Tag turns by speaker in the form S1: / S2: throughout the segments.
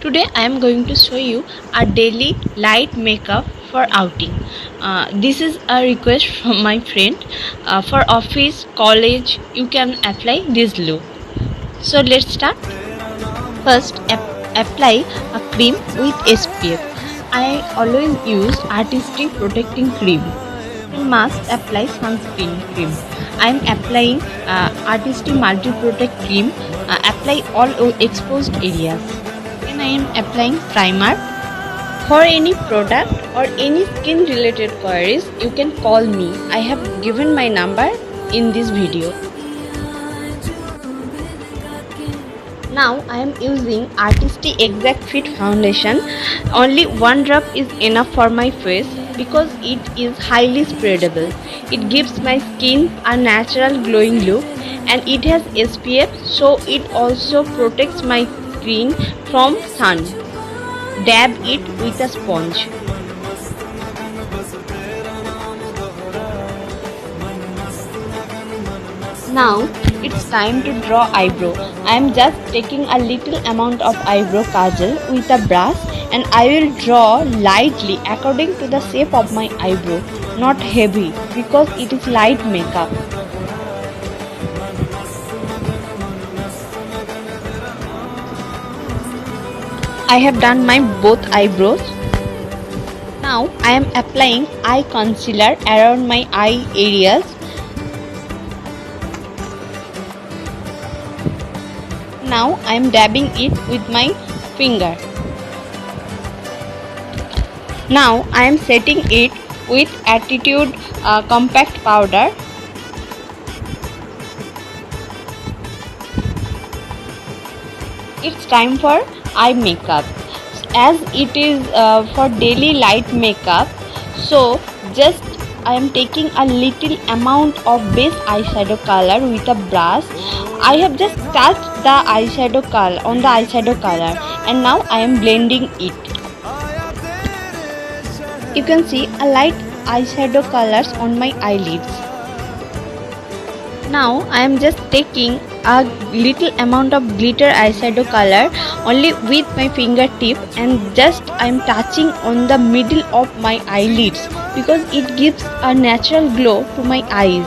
S1: Today I am going to show you a daily light makeup for outing. This is a request from my friend. For office, college, you can apply this look. So let's start. First, apply a cream with SPF. I always use Artistry Protecting Cream. You must apply sunscreen cream. I am applying Artistry Multi Protect Cream. Apply all exposed areas. Then I am applying primer. For any product or any skin related queries, you can call me. I have given my number in this video. Now I am using Artistry Exact Fit Foundation. Only one drop is enough for my face because it is highly spreadable. It gives my skin a natural glowing look and it has SPF, so it also protects my skin from sun. Dab it with a sponge. Now it's time to draw eyebrow. I am just taking a little amount of eyebrow kajal with a brush and I will draw lightly according to the shape of my eyebrow, not heavy because it is light makeup. I have done my both eyebrows. Now I am applying eye concealer around my eye areas. Now I am dabbing it with my finger. Now I am setting it with Attitude Compact Powder. It's time for eye makeup. As it is for daily light makeup, so just I am taking a little amount of base eyeshadow color with a brush. I have just touched the eyeshadow color on the eyeshadow color and now I am blending it. You can see a light eyeshadow colors on my eyelids. Now I am just taking a little amount of glitter eyeshadow color only with my fingertip and just I am touching on the middle of my eyelids because it gives a natural glow to my eyes.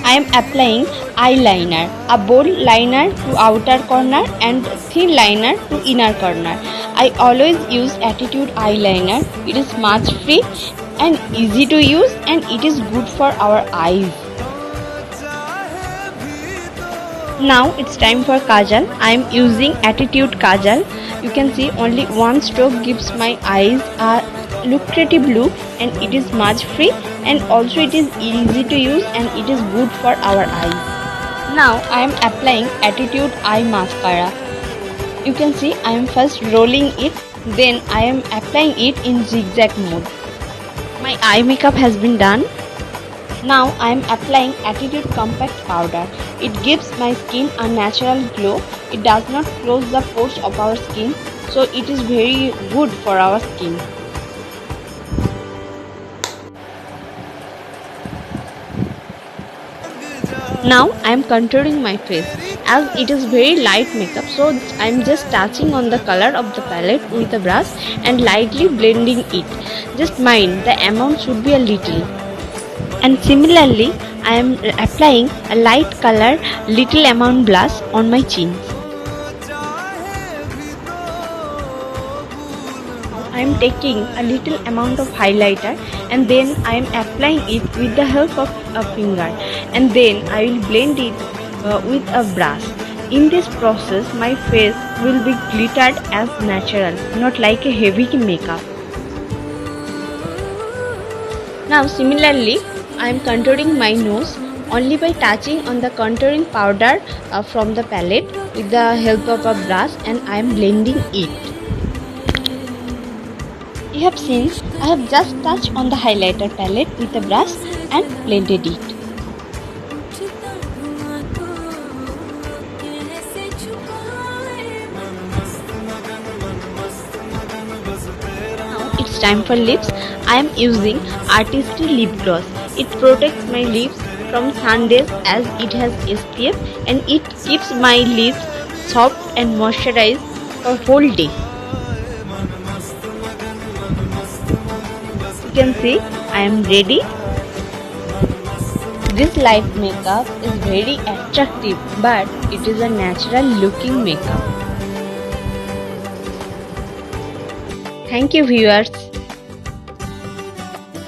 S1: I am applying eyeliner, a bold liner to outer corner and thin liner to inner corner. I always use Attitude eyeliner. It is smudge free and easy to use and it is good for our eyes. Now it's time for kajal. I am using Attitude kajal. You can see only one stroke gives my eyes a lucrative look and it is smudge free and also it is easy to use and it is good for our eyes. Now I am applying Attitude eye mascara. You can see I am first rolling it, then I am applying it in zigzag mode. My eye makeup has been done. Now I am applying Attitude Compact Powder. It gives my skin a natural glow. It does not close the pores of our skin, so it is very good for our skin. Now I am contouring my face. As it is very light makeup, so I am just touching on the color of the palette with a brush and lightly blending it. Just mind the amount should be a little. And similarly, I am applying a light color little amount blush on my chin. I am taking a little amount of highlighter and then I am applying it with the help of a finger and then I will blend it with a brush. In this process, my face will be glittered as natural, not like a heavy makeup. Now similarly, I am contouring my nose only by touching on the contouring powder from the palette with the help of a brush and I am blending it. You have seen I have just touched on the highlighter palette with a brush and blended it. time for lips, I am using Artistry Lip Gloss. It protects my lips from sun rays as it has SPF, and it keeps my lips soft and moisturized for whole day. You can see I am ready. This light makeup is very attractive, but it is a natural looking makeup. Thank you, viewers.